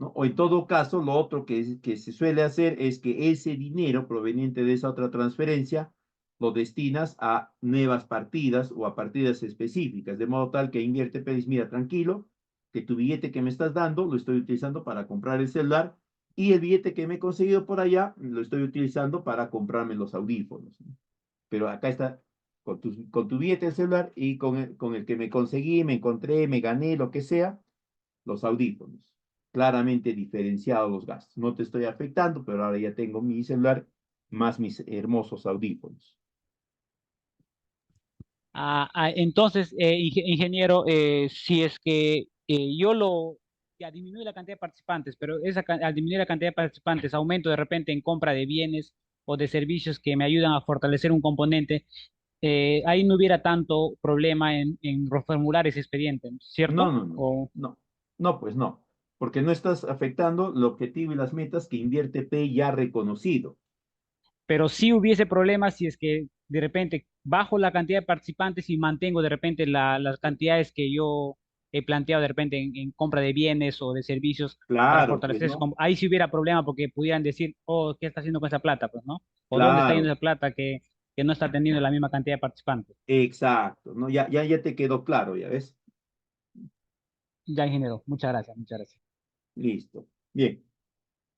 ¿no? O en todo caso, lo otro que se suele hacer es que ese dinero proveniente de esa otra transferencia lo destinas a nuevas partidas o a partidas específicas, de modo tal que invierte, pedís, mira, tranquilo, que tu billete que me estás dando lo estoy utilizando para comprar el celular y el billete que me he conseguido por allá lo estoy utilizando para comprarme los audífonos, ¿no? Pero acá está con tu billete del celular y con el que me conseguí, me encontré, me gané, lo que sea, los audífonos. Claramente diferenciados los gastos. No te estoy afectando, pero ahora ya tengo mi celular más mis hermosos audífonos. Entonces, ingeniero, si es que ya disminuye la cantidad de participantes, pero al disminuir la cantidad de participantes, aumento de repente en compra de bienes o de servicios que me ayudan a fortalecer un componente, ahí no hubiera tanto problema en reformular ese expediente, No, ¿cierto? no, no, no, no, pues no, porque no estás afectando el objetivo y las metas que Invierte P ya ha reconocido. Pero sí hubiese problemas si es que de repente bajo la cantidad de participantes y mantengo de repente las cantidades que yo he planteado de repente en compra de bienes o de servicios para Claro, pues fortalecer no, ahí sí hubiera problema porque pudieran decir, oh, ¿qué está haciendo con esa plata? Pues, ¿no? ¿O dónde está yendo claro, esa plata que no está atendiendo la misma cantidad de participantes? exacto, ¿no? Ya te quedó claro, ya ves. Ya, ingeniero, muchas gracias, muchas gracias. Listo. Bien.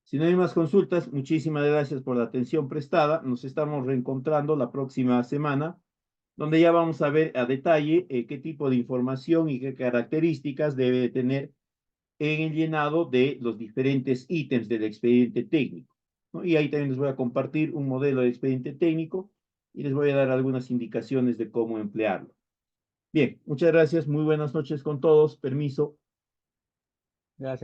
Si no hay más consultas, muchísimas gracias por la atención prestada. Nos estamos reencontrando la próxima semana, donde ya vamos a ver a detalle qué tipo de información y qué características debe de tener en el llenado de los diferentes ítems del expediente técnico, ¿no? Y ahí también les voy a compartir un modelo de expediente técnico y les voy a dar algunas indicaciones de cómo emplearlo. Bien, muchas gracias. Muy buenas noches con todos. Permiso. Gracias.